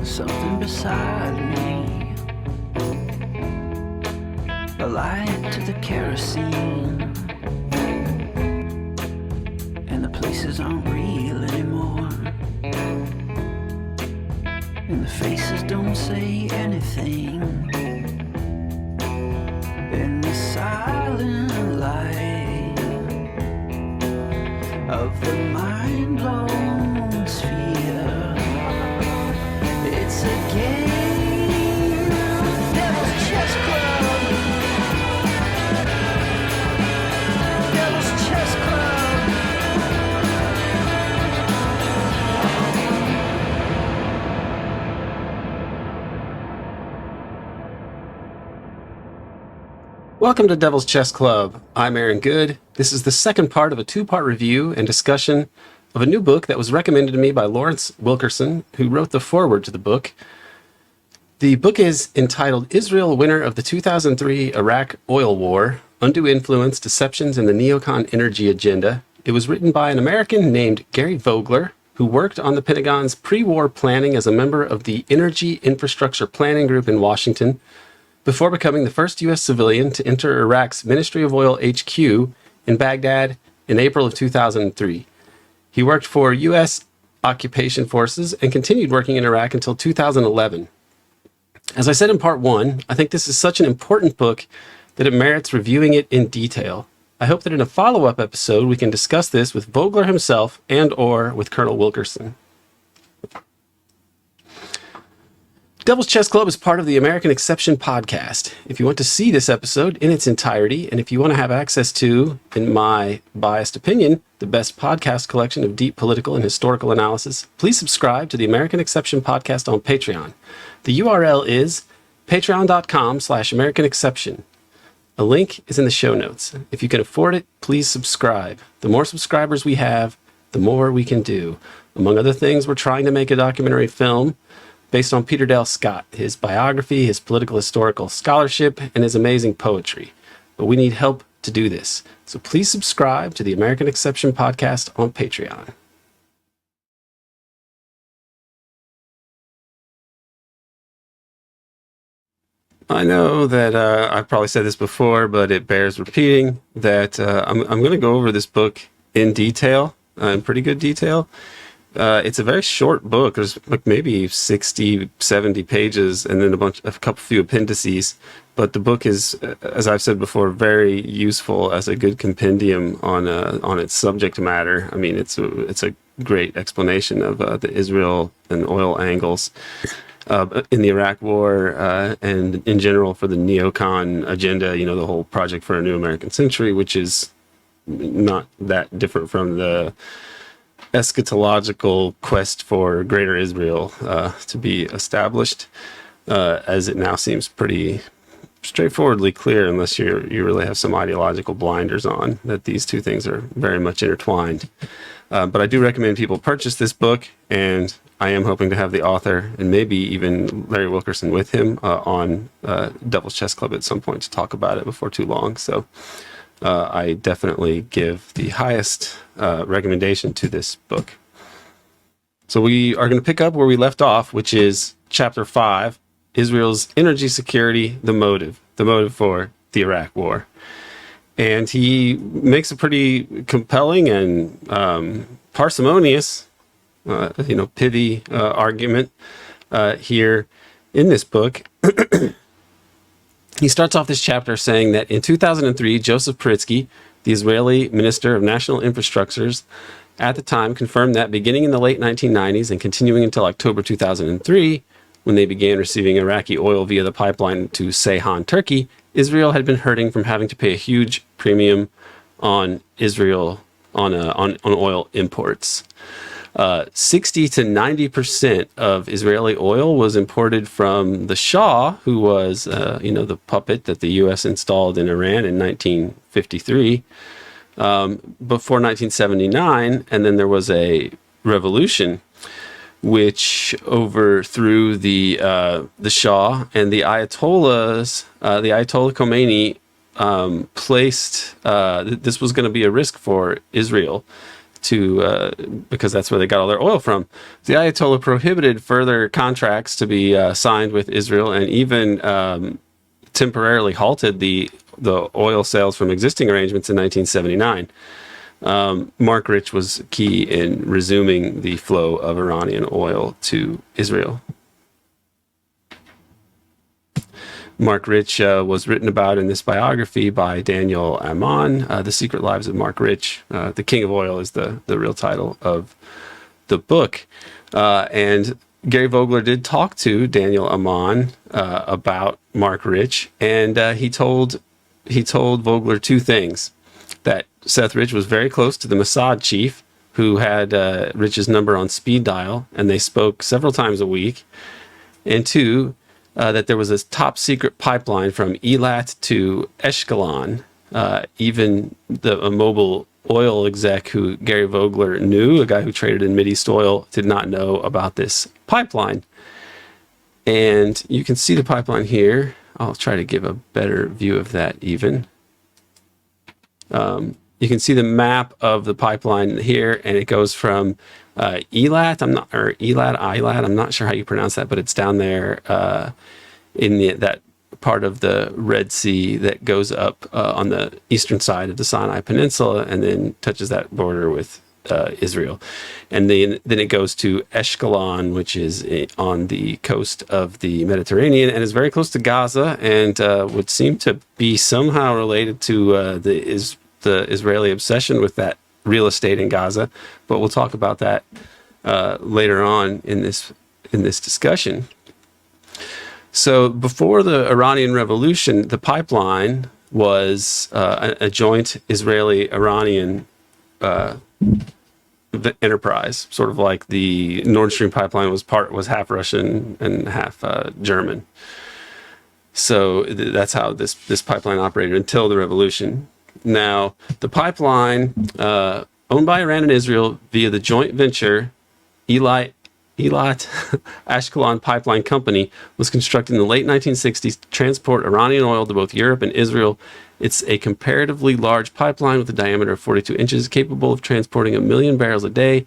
something beside me, a light to the kerosene, and the places aren't real anymore, and the faces don't say anything, in the silent light of the mind-blown sphere. It's a game, Devil's Chess Club. Devil's Chess Club. Welcome to Devil's Chess Club. I'm Aaron Good. This is the second part of a two-part review and discussion of a new book that was recommended to me by Lawrence Wilkerson, who wrote the foreword to the book. The book is entitled Israel, Winner of the 2003 Iraq Oil War, Undue Influence, Deceptions, and the Neocon Energy Agenda. It was written by an American named Gary Vogler, who worked on the Pentagon's pre-war planning as a member of the Energy Infrastructure Planning Group in Washington, before becoming the first U.S. civilian to enter Iraq's Ministry of Oil HQ in Baghdad in April of 2003. He worked for U.S. occupation forces and continued working in Iraq until 2011. As I said in part one, I think this is such an important book that it merits reviewing it in detail. I hope that in a follow-up episode we can discuss this with Vogler himself and/or with Colonel Wilkerson. Devil's Chess Club is part of the American Exception podcast. If you want to see this episode in its entirety, and if you want to have access to, in my biased opinion, the best podcast collection of deep political and historical analysis, please subscribe to the American Exception podcast on Patreon. The URL is patreon.com/American Exception. A link is in the show notes. If you can afford it, please subscribe. The more subscribers we have, the more we can do. Among other things, we're trying to make a documentary film based on Peter Dale Scott, his biography, his political historical scholarship, and his amazing poetry. But we need help to do this. So please subscribe to the American Exception podcast on Patreon. I know that I've probably said this before, but it bears repeating that I'm going to go over this book in detail, in pretty good detail. It's a very short book. There's like maybe 60, 70 pages and then a couple few appendices. But the book is, as I've said before, very useful as a good compendium on its subject matter. I mean, it's a great explanation of the Israel and oil angles in the Iraq War and in general for the neocon agenda, the whole project for a new American century, which is not that different from the eschatological quest for greater Israel to be established, as it now seems pretty straightforwardly clear, unless you really have some ideological blinders on, that these two things are very much intertwined. But I do recommend people purchase this book, and I am hoping to have the author and maybe even Larry Wilkerson with him on Devil's Chess Club at some point to talk about it before too long. So I definitely give the highest recommendation to this book. So we are going to pick up where we left off, which is Chapter 5, Israel's Energy Security, the motive for the Iraq War. And he makes a pretty compelling and parsimonious, pithy argument here in this book. He starts off this chapter saying that in 2003, Joseph Paritsky, the Israeli Minister of National Infrastructures, at the time confirmed that beginning in the late 1990s and continuing until October 2003, when they began receiving Iraqi oil via the pipeline to Ceyhan, Turkey, Israel had been hurting from having to pay a huge premium on oil imports. 60 to 90% of Israeli oil was imported from the Shah, who was, the puppet that the U.S. installed in Iran in 1953, before 1979, and then there was a revolution which overthrew the Shah, and the Ayatollahs, the Ayatollah Khomeini placed, this was going to be a risk for Israel, because that's where they got all their oil from. The Ayatollah prohibited further contracts to be signed with Israel, and even temporarily halted the oil sales from existing arrangements in 1979. Mark Rich was key in resuming the flow of Iranian oil to Israel. Mark Rich was written about in this biography by Daniel Amann, The Secret Lives of Mark Rich. The King of Oil is the real title of the book. And Gary Vogler did talk to Daniel Amann about Mark Rich, and he told Vogler two things: that Seth Rich was very close to the Mossad chief, who had Rich's number on speed dial, and they spoke several times a week. And two, that there was a top secret pipeline from Eilat to Ashkelon. Even a mobile oil exec who Gary Vogler knew, a guy who traded in Mideast oil, did not know about this pipeline. And you can see the pipeline here. I'll try to give a better view of that even. You can see the map of the pipeline here, and it goes from Eilat, I'm not sure how you pronounce that, but it's down there in that part of the Red Sea that goes up on the eastern side of the Sinai Peninsula and then touches that border with Israel. And then it goes to Ashkelon, which is on the coast of the Mediterranean and is very close to Gaza, and would seem to be somehow related to the Israeli obsession with that real estate in Gaza. But we'll talk about that later on in this discussion. So before the Iranian Revolution, the pipeline was a joint Israeli-Iranian enterprise, sort of like the Nord Stream pipeline was half Russian and half German. So that's how this pipeline operated until the revolution. Now, the pipeline, owned by Iran and Israel via the joint venture Eilat Ashkelon Pipeline Company, was constructed in the late 1960s to transport Iranian oil to both Europe and Israel. It's a comparatively large pipeline with a diameter of 42 inches, capable of transporting 1 million barrels a day.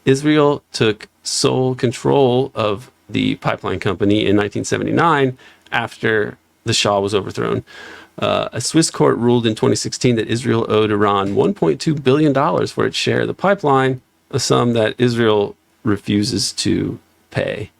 Israel took sole control of the pipeline company in 1979 after the Shah was overthrown. A Swiss court ruled in 2016 that Israel owed Iran $1.2 billion for its share of the pipeline, a sum that Israel refuses to pay.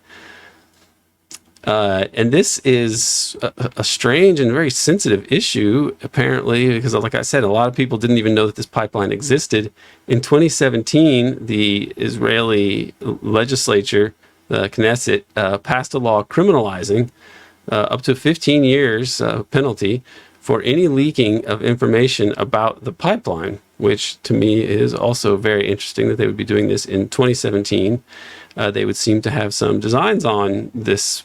And this is a strange and very sensitive issue, apparently, because, like I said, a lot of people didn't even know that this pipeline existed. In 2017, the Israeli legislature, the Knesset, passed a law criminalizing up to 15 years penalty for any leaking of information about the pipeline, which to me is also very interesting that they would be doing this in 2017. They would seem to have some designs on this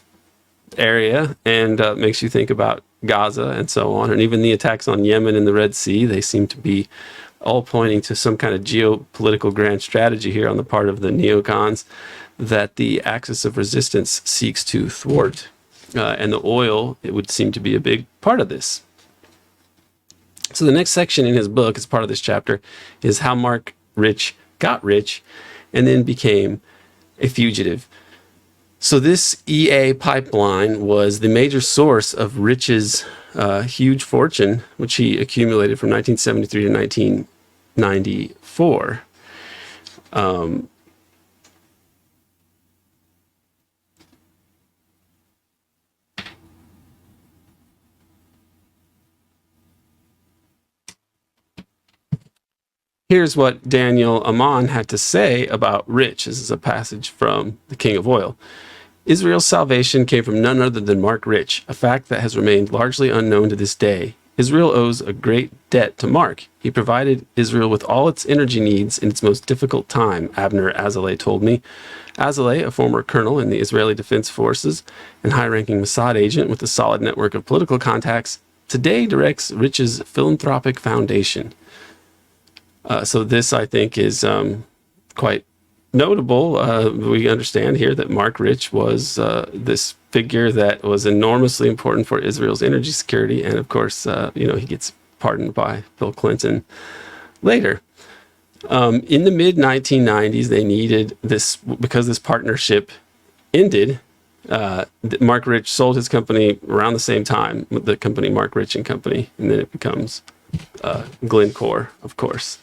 area, and makes you think about Gaza and so on, and even the attacks on Yemen and the Red Sea. They seem to be all pointing to some kind of geopolitical grand strategy here on the part of the neocons that the axis of resistance seeks to thwart. And the oil, it would seem to be a big part of this. So the next section in his book, as part of this chapter, is how Mark Rich got rich and then became a fugitive. So this EA pipeline was the major source of Rich's huge fortune, which he accumulated from 1973 to 1994. Here's what Daniel Amann had to say about Rich. This is a passage from The King of Oil. Israel's salvation came from none other than Mark Rich, a fact that has remained largely unknown to this day. Israel owes a great debt to Mark. He provided Israel with all its energy needs in its most difficult time, Abner Azaleh told me. Azaleh, a former colonel in the Israeli Defense Forces and high-ranking Mossad agent with a solid network of political contacts, today directs Rich's philanthropic foundation. So this, I think, is quite notable. We understand here that Mark Rich was this figure that was enormously important for Israel's energy security. And of course, he gets pardoned by Bill Clinton later. In the mid 1990s, they needed this because this partnership ended. Mark Rich sold his company around the same time with the company Mark Rich and Company, and then it becomes Glencore, of course.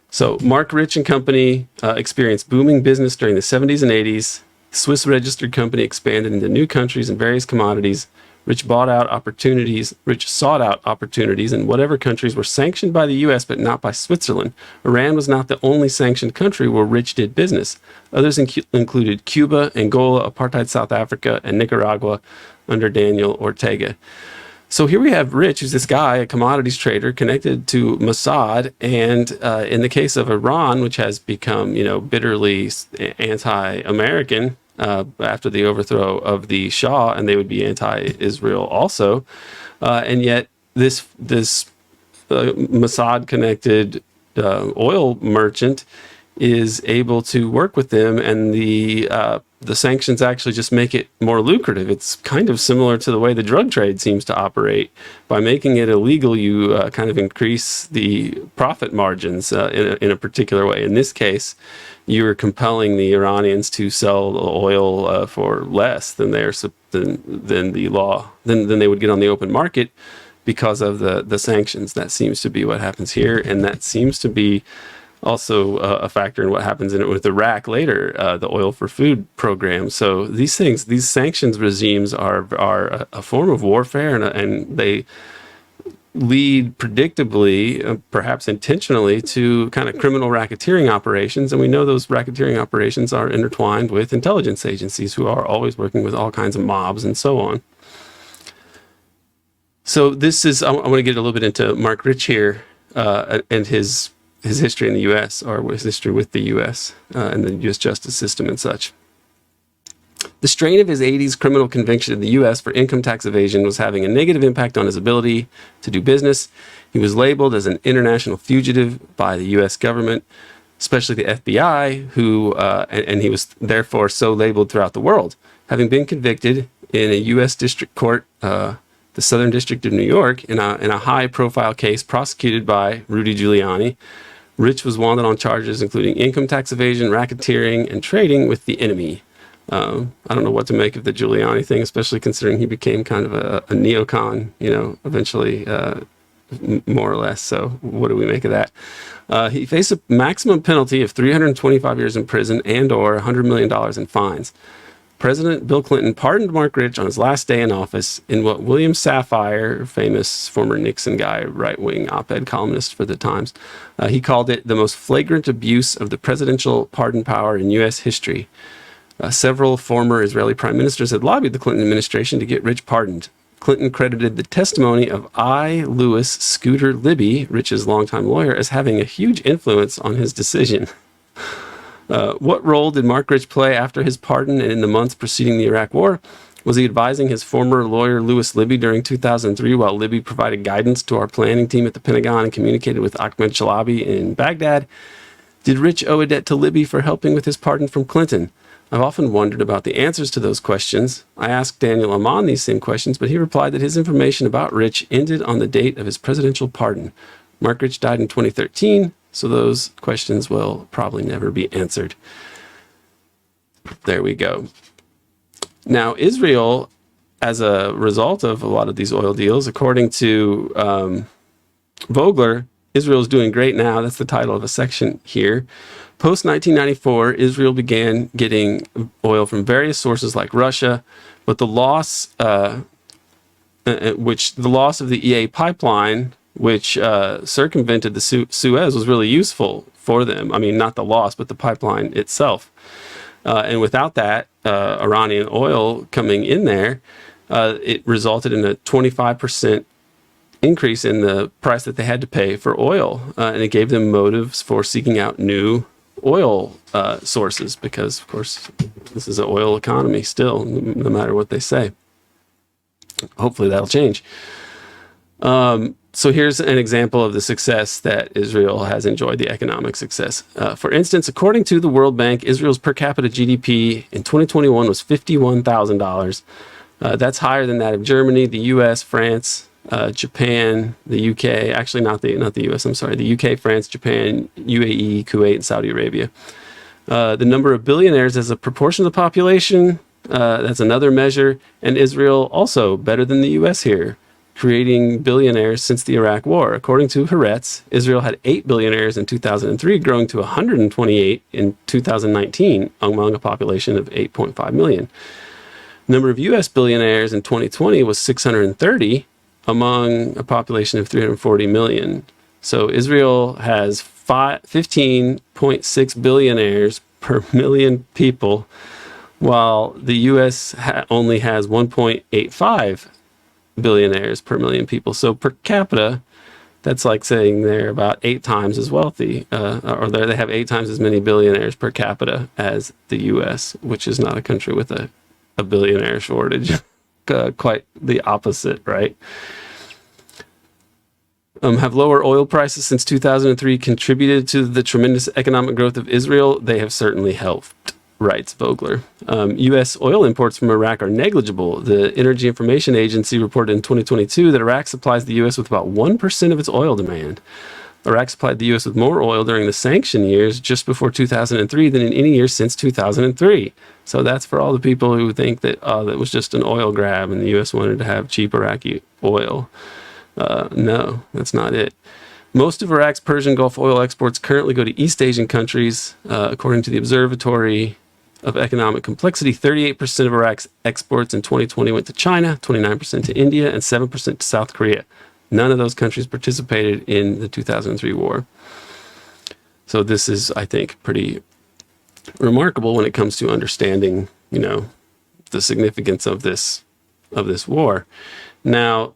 So Mark Rich and Company experienced booming business during the 70s and 80s. Swiss registered company expanded into new countries and various commodities. Rich sought out opportunities in whatever countries were sanctioned by the U.S. but not by Switzerland. Iran was not the only sanctioned country where Rich did business. Others included Cuba, Angola, apartheid South Africa, and Nicaragua under Daniel Ortega. So here we have Rich, who's this guy, a commodities trader connected to Mossad, and in the case of Iran, which has become, bitterly anti-American after the overthrow of the Shah, and they would be anti-Israel also, and yet this Mossad-connected oil merchant is able to work with them, and the sanctions actually just make it more lucrative. It's kind of similar to the way the drug trade seems to operate. By making it illegal, you kind of increase the profit margins in a particular way. In this case, you're compelling the Iranians to sell oil for less than than the law than they would get on the open market because of the sanctions. That seems to be what happens here, and that seems to be also a factor in what happens with Iraq later, the oil for food program. So these sanctions regimes are a form of warfare, and they lead predictably, perhaps intentionally, to kind of criminal racketeering operations. And we know those racketeering operations are intertwined with intelligence agencies who are always working with all kinds of mobs and so on. So I want to get a little bit into Mark Rich here and his history in the U.S., or his history with the U.S. And the U.S. justice system and such. The strain of his 80s criminal conviction in the U.S. for income tax evasion was having a negative impact on his ability to do business. He was labeled as an international fugitive by the U.S. government, especially the FBI, and he was therefore so labeled throughout the world. Having been convicted in a U.S. district court, the Southern District of New York, in a high-profile case prosecuted by Rudy Giuliani, Rich was wanted on charges including income tax evasion, racketeering, and trading with the enemy. I don't know what to make of the Giuliani thing, especially considering he became kind of a neocon, eventually, more or less. So what do we make of that? He faced a maximum penalty of 325 years in prison and/or $100 million in fines. President Bill Clinton pardoned Mark Rich on his last day in office in what William Safire, famous former Nixon guy, right-wing op-ed columnist for the Times, he called it the most flagrant abuse of the presidential pardon power in U.S. history. Several former Israeli prime ministers had lobbied the Clinton administration to get Rich pardoned. Clinton credited the testimony of I. Lewis Scooter Libby, Rich's longtime lawyer, as having a huge influence on his decision. What role did Mark Rich play after his pardon and in the months preceding the Iraq War? Was he advising his former lawyer Lewis Libby during 2003 while Libby provided guidance to our planning team at the Pentagon and communicated with Ahmed Chalabi in Baghdad? Did Rich owe a debt to Libby for helping with his pardon from Clinton? I've often wondered about the answers to those questions. I asked Daniel Amon these same questions, but he replied that his information about Rich ended on the date of his presidential pardon. Mark Rich died in 2013, so those questions will probably never be answered. There we go. Now, Israel, as a result of a lot of these oil deals, according to Vogler, Israel is doing great now. That's the title of a section here. Post-1994, Israel began getting oil from various sources like Russia, but the loss of the EA pipeline, which circumvented the Suez, was really useful for them. I mean, not the loss, but the pipeline itself. And without that Iranian oil coming in there, it resulted in a 25% increase in the price that they had to pay for oil. And it gave them motives for seeking out new oil sources because, of course, this is an oil economy still, no matter what they say. Hopefully that'll change. So here's an example of the success that Israel has enjoyed, the economic success. For instance, according to the World Bank, Israel's per capita GDP in 2021 was $51,000. That's higher than that of Germany, the US, France, Japan, the UK, actually not the US, I'm sorry, the UK, France, Japan, UAE, Kuwait, and Saudi Arabia. The number of billionaires as a proportion of the population, that's another measure. And Israel also better than the US here, creating billionaires since the Iraq War. According to Haaretz, Israel had 8 billionaires in 2003, growing to 128 in 2019 among a population of 8.5 million. Number of U.S. billionaires in 2020 was 630 among a population of 340 million. So Israel has 15.6 billionaires per million people, while the U.S. only has 1.85 billionaires per million people. So per capita, that's like saying they're about 8 times as wealthy, or they have 8 times as many billionaires per capita as the U.S., which is not a country with a billionaire shortage. Quite the opposite, right? Have lower oil prices since 2003 contributed to the tremendous economic growth of Israel? They have certainly helped, writes Vogler. U.S. oil imports from Iraq are negligible. The Energy Information Agency reported in 2022 that Iraq supplies the U.S. with about 1% of its oil demand. Iraq supplied the U.S. with more oil during the sanction years just before 2003 than in any year since 2003. So that's for all the people who think that that was just an oil grab and the U.S. wanted to have cheap Iraqi oil. No, that's not it. Most of Iraq's Persian Gulf oil exports currently go to East Asian countries. According to the Observatory of Economic Complexity, 38% of Iraq's exports in 2020 went to China, 29% to India, and 7% to South Korea. None of those countries participated in the 2003 war. So this is, I think, pretty remarkable when it comes to understanding, the significance of this war. Now,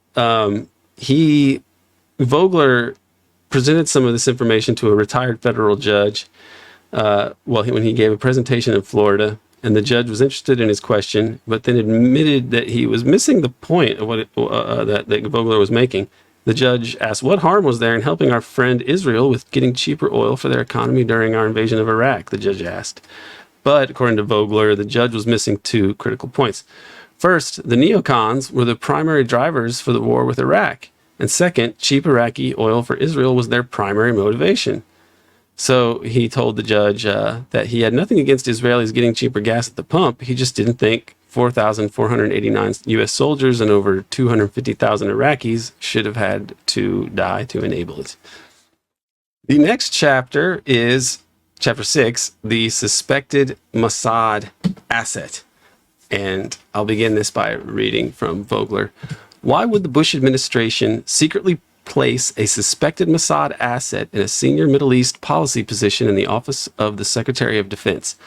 Vogler presented some of this information to a retired federal judge when he gave a presentation in Florida, and the judge was interested in his question, but then admitted that he was missing the point of what that Vogler was making. The judge asked, what harm was there in helping our friend Israel with getting cheaper oil for their economy during our invasion of Iraq? The judge asked. But according to Vogler, the judge was missing 2 critical points. First, the neocons were the primary drivers for the war with Iraq. And second, cheap Iraqi oil for Israel was their primary motivation. So he told the judge that he had nothing against Israelis getting cheaper gas at the pump. He just didn't think 4,489 U.S. soldiers and over 250,000 Iraqis should have had to die to enable it. The next chapter is Chapter 6, the suspected Mossad asset. And I'll begin this by reading from Vogler. Why would the Bush administration secretly place a suspected Mossad asset in a senior Middle East policy position in the Office of the Secretary of Defense?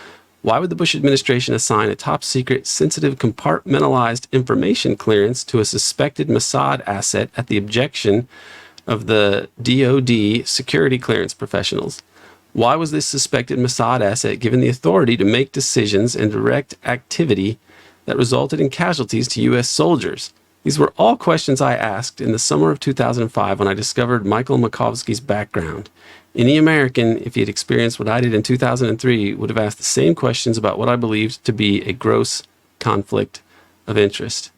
Why would the Bush administration assign a top-secret, sensitive, compartmentalized information clearance to a suspected Mossad asset at the objection of the DoD security clearance professionals? Why was this suspected Mossad asset given the authority to make decisions and direct activity that resulted in casualties to U.S. soldiers? These were all questions I asked in the summer of 2005 when I discovered Michael Makovsky's background. Any American, if he had experienced what I did in 2003, would have asked the same questions about what I believed to be a gross conflict of interest.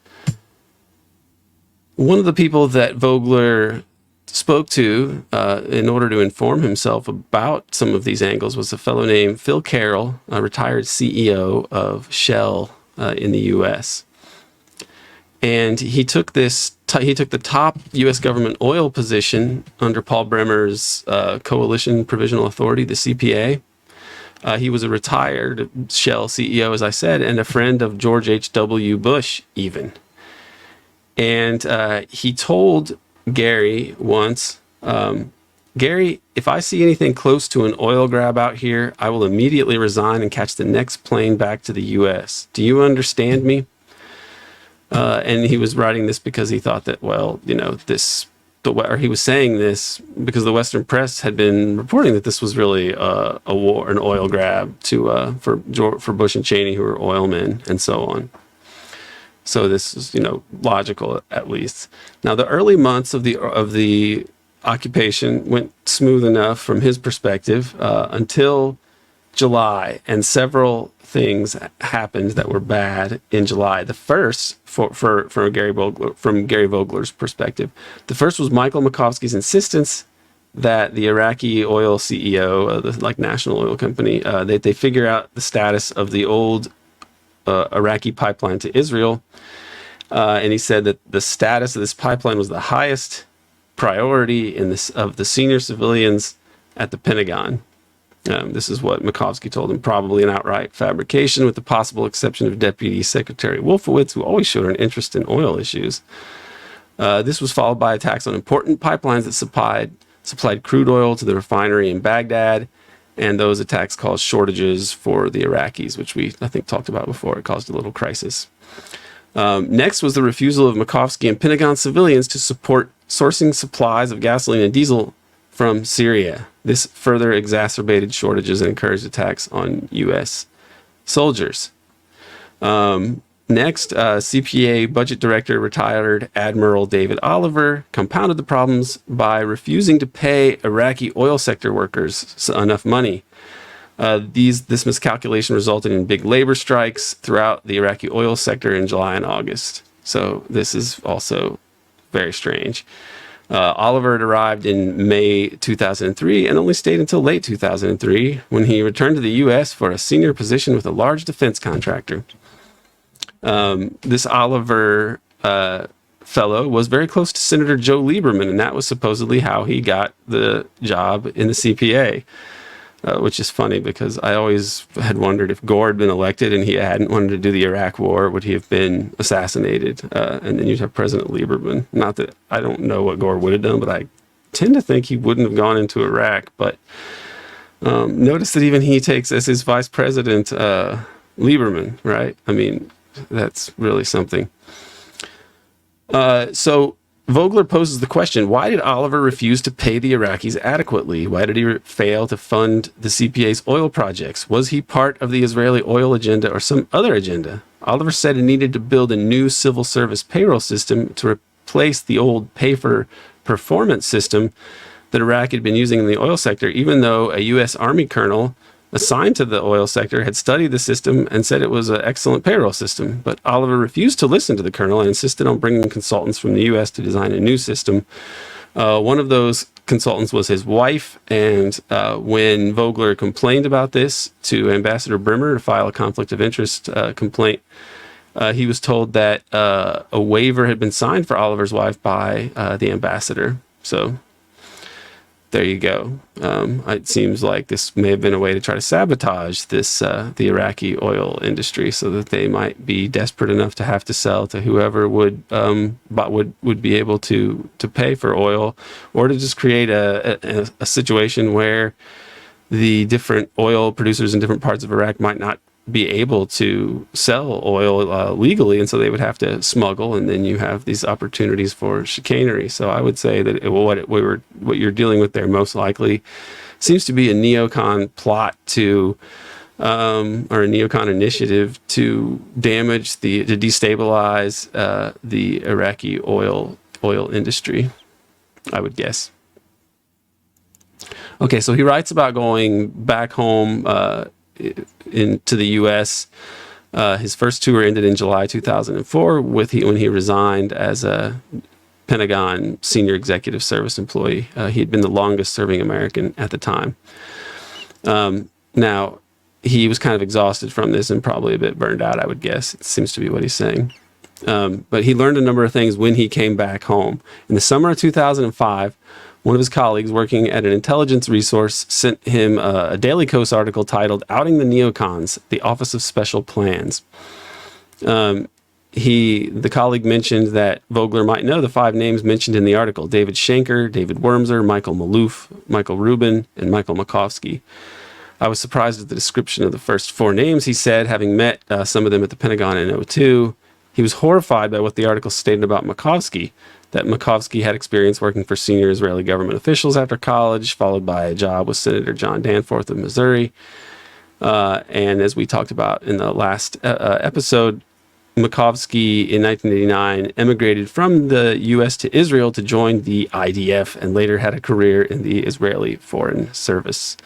One of the people that Vogler spoke to in order to inform himself about some of these angles was a fellow named Phil Carroll, a retired CEO of Shell in the U.S. And he took the top U.S. government oil position under Paul Bremer's Coalition Provisional Authority, the CPA. He was a retired Shell CEO, as I said, and a friend of George H.W. Bush, even. And he told Gary once, Gary, if I see anything close to an oil grab out here, I will immediately resign and catch the next plane back to the U.S. Do you understand me? And he was writing this because he thought that, or he was saying this because the Western press had been reporting that this was really a war, an oil grab for Bush and Cheney, who were oilmen, and so on. So this is, logical at least. Now, the early months of the occupation went smooth enough from his perspective until July, and several things happened that were bad in July. The first, from Gary Vogler's perspective, the first was Michael Makovsky's insistence that the Iraqi oil CEO, the national oil company, they figure out the status of the old Iraqi pipeline to Israel. And he said that the status of this pipeline was the highest priority of the senior civilians at the Pentagon. This is what Makovsky told him, probably an outright fabrication, with the possible exception of Deputy Secretary Wolfowitz, who always showed an interest in oil issues. This was followed by attacks on important pipelines that supplied crude oil to the refinery in Baghdad, and those attacks caused shortages for the Iraqis, which I think talked about before. It caused a little crisis. Next was the refusal of Makovsky and Pentagon civilians to support sourcing supplies of gasoline and diesel from Syria. This further exacerbated shortages and encouraged attacks on U.S. soldiers. Next, CPA Budget Director retired Admiral David Oliver compounded the problems by refusing to pay Iraqi oil sector workers enough money. This miscalculation resulted in big labor strikes throughout the Iraqi oil sector in July and August. So this is also very strange. Oliver had arrived in May 2003 and only stayed until late 2003 when he returned to the U.S. for a senior position with a large defense contractor. This Oliver fellow was very close to Senator Joe Lieberman, and that was supposedly how he got the job in the CPA, which is funny because I always had wondered if Gore had been elected and he hadn't wanted to do the Iraq War, would he have been assassinated? And then you'd have President Lieberman. Not that I don't know what Gore would have done, but I tend to think he wouldn't have gone into Iraq. But notice that even he takes as his vice president Lieberman, right? I mean, that's really something. So Vogler poses the question, why did Oliver refuse to pay the Iraqis adequately? Why did he fail to fund the CPA's oil projects? Was he part of the Israeli oil agenda or some other agenda? Oliver said he needed to build a new civil service payroll system to replace the old pay-for-performance system that Iraq had been using in the oil sector, even though a U.S. Army colonel assigned to the oil sector had studied the system and said it was an excellent payroll system. But Oliver refused to listen to the colonel and insisted on bringing consultants from the U.S. to design a new system. One of those consultants was his wife, and when Vogler complained about this to Ambassador Brimmer to file a conflict of interest complaint, he was told that a waiver had been signed for Oliver's wife by the ambassador. So there you go. It seems like this may have been a way to try to sabotage the Iraqi oil industry, so that they might be desperate enough to have to sell to whoever would be able to pay for oil, or to just create a situation where the different oil producers in different parts of Iraq might not be able to sell oil legally, and so they would have to smuggle, and then you have these opportunities for chicanery. So I would say that what you're dealing with there most likely seems to be a neocon plot or a neocon initiative to destabilize the Iraqi oil industry, I would guess. Okay, so he writes about going back home into the U.S. His first tour ended in July 2004 when he resigned as a Pentagon senior executive service employee. He had been the longest serving American at the time. Now, he was kind of exhausted from this and probably a bit burned out, I would guess. It seems to be what he's saying. But he learned a number of things when he came back home. In the summer of 2005, one of his colleagues working at an intelligence resource sent him a Daily Kos article titled "Outing the Neocons, the Office of Special Plans." The colleague mentioned that Vogler might know the 5 names mentioned in the article: David Schenker, David Wormser, Michael Maloof, Michael Rubin, and Michael Makovsky. I was surprised at the description of the first 4 names, he said, having met some of them at the Pentagon in 2002. He was horrified by what the article stated about Makovsky, that Makovsky had experience working for senior Israeli government officials after college, followed by a job with Senator John Danforth of Missouri. And as we talked about in the last episode, Makovsky in 1989 emigrated from the U.S. to Israel to join the IDF and later had a career in the Israeli Foreign Service.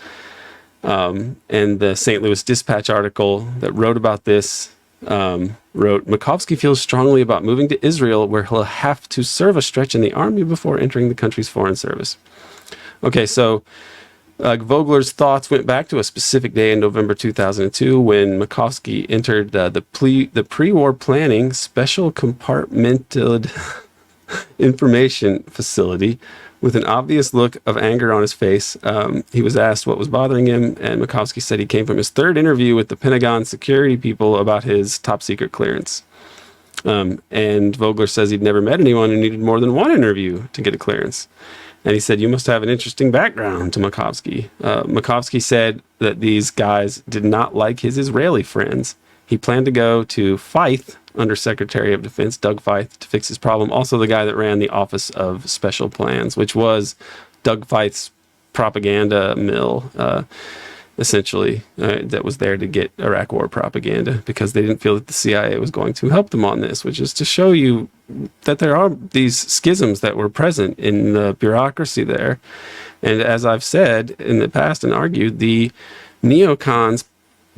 And the St. Louis Dispatch article that wrote about this wrote, Makovsky feels strongly about moving to Israel, where he'll have to serve a stretch in the army before entering the country's foreign service. Okay, so Vogler's thoughts went back to a specific day in November 2002 when Makovsky entered the pre-war planning special compartmented information facility with an obvious look of anger on his face. He was asked what was bothering him, and Makovsky said he came from his third interview with the Pentagon security people about his top secret clearance. And Vogler says he'd never met anyone who needed more than one interview to get a clearance. And he said, you must have an interesting background to Makovsky. Makovsky said that these guys did not like his Israeli friends. He planned to go to Feith, Undersecretary of Defense, Doug Feith, to fix his problem. Also the guy that ran the Office of Special Plans, which was Doug Feith's propaganda mill, essentially, that was there to get Iraq War propaganda because they didn't feel that the CIA was going to help them on this, which is to show you that there are these schisms that were present in the bureaucracy there. And as I've said in the past and argued, the neocons'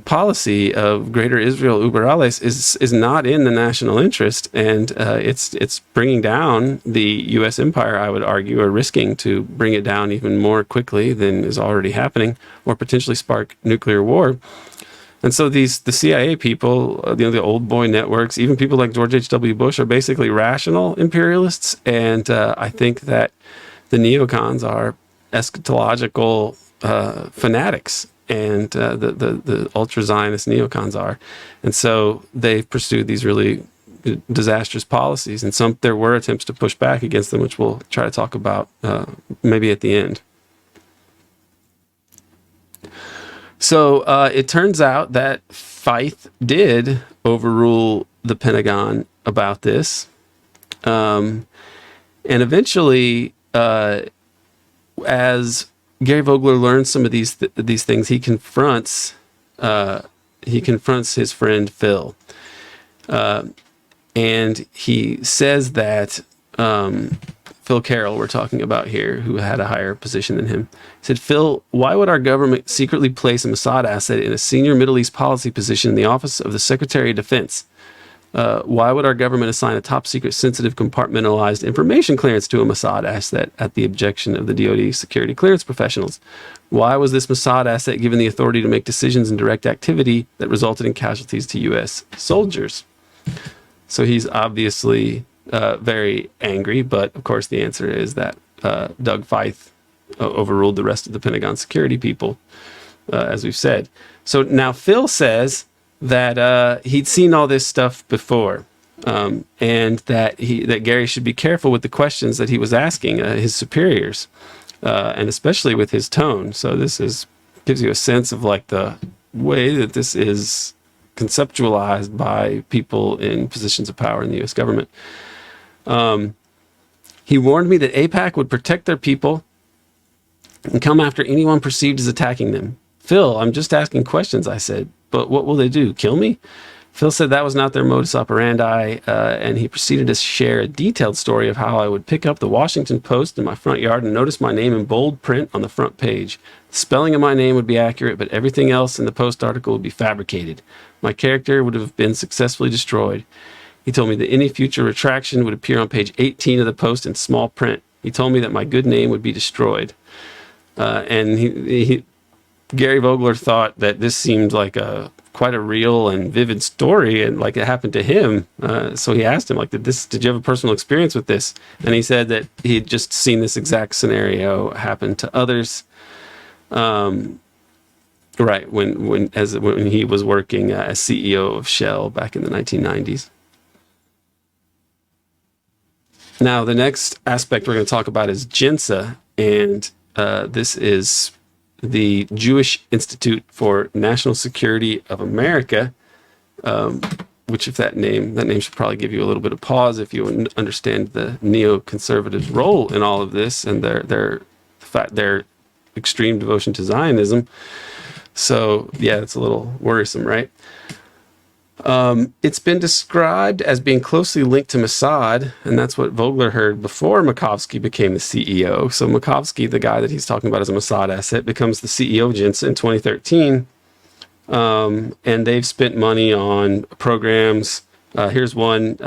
policy of Greater Israel über alles is not in the national interest, and it's bringing down the U.S. empire, I would argue, or risking to bring it down even more quickly than is already happening, or potentially spark nuclear war. And so the CIA people, the old boy networks, even people like George H.W. Bush are basically rational imperialists, and I think that the neocons are eschatological fanatics, and the ultra-Zionist neocons are. And so they've pursued these really disastrous policies, and there were attempts to push back against them, which we'll try to talk about maybe at the end. So it turns out that Feith did overrule the Pentagon about this. And eventually, as Gary Vogler learns some of these things, he confronts his friend Phil, and he says that Phil Carroll, we're talking about here, who had a higher position than him, said, Phil, why would our government secretly place a Mossad asset in a senior Middle East policy position in the office of the Secretary of Defense? Why would our government assign a top secret, sensitive, compartmentalized information clearance to a Mossad asset at the objection of the DoD security clearance professionals? Why was this Mossad asset given the authority to make decisions and direct activity that resulted in casualties to U.S. soldiers? So he's obviously very angry, but of course the answer is that Doug Feith overruled the rest of the Pentagon security people, as we've said. So now Phil says that he'd seen all this stuff before, and that Gary should be careful with the questions that he was asking his superiors, and especially with his tone. So this gives you a sense of like the way that this is conceptualized by people in positions of power in the U.S. government. He warned me that AIPAC would protect their people and come after anyone perceived as attacking them. Phil, I'm just asking questions, I said. But what will they do? Kill me? Phil said that was not their modus operandi, and he proceeded to share a detailed story of how I would pick up the Washington Post in my front yard and notice my name in bold print on the front page. The spelling of my name would be accurate, but everything else in the Post article would be fabricated. My character would have been successfully destroyed. He told me that any future retraction would appear on page 18 of the Post in small print. He told me that my good name would be destroyed. And Gary Vogler thought that this seemed like quite a real and vivid story, and like it happened to him. So he asked him, like, did you have a personal experience with this? And he said that he had just seen this exact scenario happen to others. Right when he was working as CEO of Shell back in the 1990s. Now, the next aspect we're going to talk about is JINSA, and this is the Jewish Institute for National Security of America, which, if that name should probably give you a little bit of pause if you understand the neoconservatives' role in all of this and their extreme devotion to Zionism. So, yeah, it's a little worrisome, right? It's been described as being closely linked to Mossad, and that's what Vogler heard before Makovsky became the CEO. So Makovsky, the guy that he's talking about as a Mossad asset, becomes the CEO of Jinsa in 2013, and they've spent money on programs. Here's one.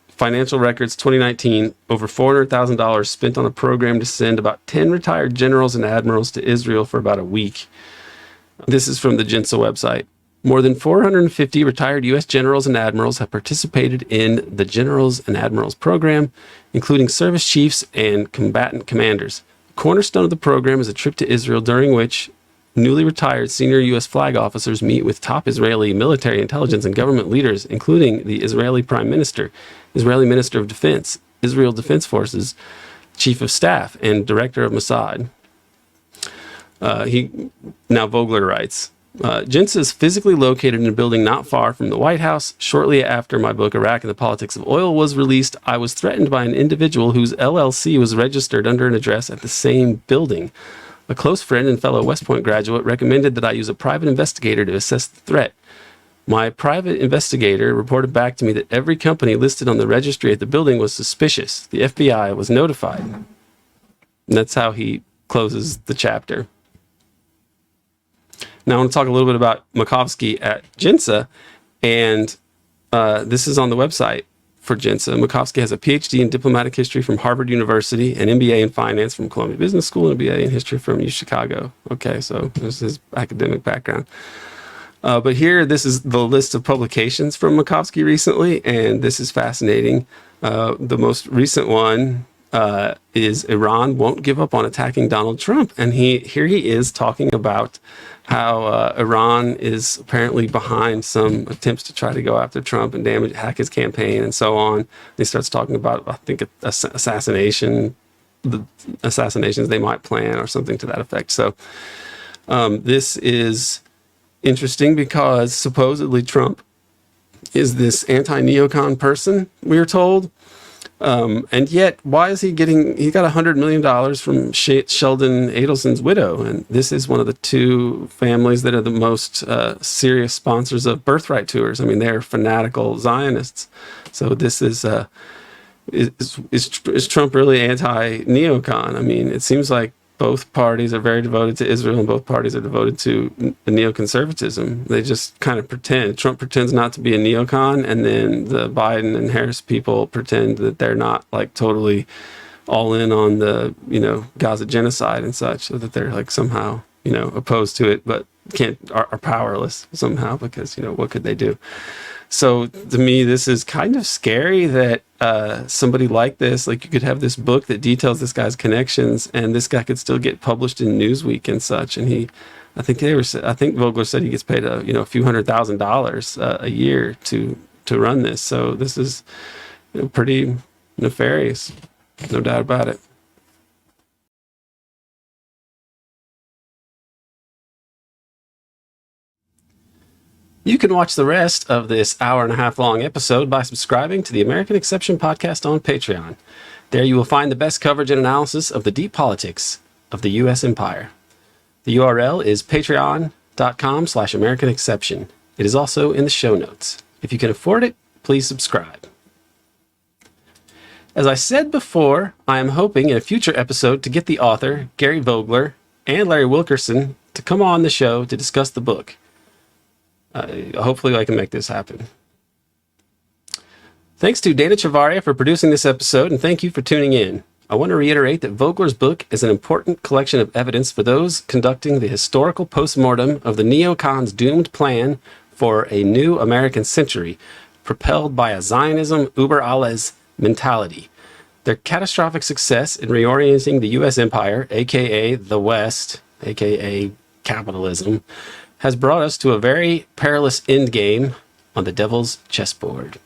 Financial records 2019, over $400,000 spent on a program to send about 10 retired generals and admirals to Israel for about a week. This is from the Jinsa website. More than 450 retired U.S. generals and admirals have participated in the Generals and Admirals program, including service chiefs and combatant commanders. The cornerstone of the program is a trip to Israel during which newly retired senior U.S. flag officers meet with top Israeli military intelligence and government leaders, including the Israeli Prime Minister, Israeli Minister of Defense, Israel Defense Forces, Chief of Staff, and Director of Mossad. Now Vogler writes, Jinsa is physically located in a building not far from the White House. Shortly after my book, Iraq and the Politics of Oil, was released, I was threatened by an individual whose LLC was registered under an address at the same building. A close friend and fellow West Point graduate recommended that I use a private investigator to assess the threat. My private investigator reported back to me that every company listed on the registry at the building was suspicious. The FBI was notified. And that's how he closes the chapter. Now I want to talk a little bit about Makovsky at Jinsa, and this is on the website for Jinsa. Makovsky has a PhD in diplomatic history from Harvard University, an MBA in finance from Columbia Business School, and a BA in history from U Chicago. Okay, so this is his academic background. But here, this is the list of publications from Makovsky recently, and this is fascinating. The most recent one is Iran won't give up on attacking Donald Trump. And here he is talking about how Iran is apparently behind some attempts to try to go after Trump and hack his campaign and so on. He starts talking about, I think, the assassinations they might plan or something to that effect. So this is interesting because supposedly Trump is this anti-neocon person, we are told. And yet, why is he got $100 million from Sheldon Adelson's widow. And this is one of the two families that are the most serious sponsors of birthright tours. I mean, they're fanatical Zionists. So this is Trump really anti-neocon? I mean, it seems like both parties are very devoted to Israel and both parties are devoted to neoconservatism. They just kind of pretend. Trump pretends not to be a neocon, and then the Biden and Harris people pretend that they're not like totally all in on the, Gaza genocide and such, so that they're like somehow, opposed to it, but are powerless somehow because, what could they do? So to me, this is kind of scary that somebody like this, like you could have this book that details this guy's connections, and this guy could still get published in Newsweek and such. And I think Vogler said he gets paid a few $100,000 a year to run this. So this is pretty nefarious, no doubt about it. You can watch the rest of this hour-and-a-half long episode by subscribing to the American Exception podcast on Patreon. There you will find the best coverage and analysis of the deep politics of the U.S. empire. The URL is patreon.com/American Exception. It is also in the show notes. If you can afford it, please subscribe. As I said before, I am hoping in a future episode to get the author, Gary Vogler, and Larry Wilkerson to come on the show to discuss the book. Hopefully I can make this happen. Thanks to Dana Chavarria for producing this episode, and thank you for tuning in. I want to reiterate that Vogler's book is an important collection of evidence for those conducting the historical postmortem of the neocons' doomed plan for a new American century, propelled by a Zionism über alles mentality. Their catastrophic success in reorienting the U.S. empire, aka the West, aka capitalism, has brought us to a very perilous endgame on the devil's chessboard.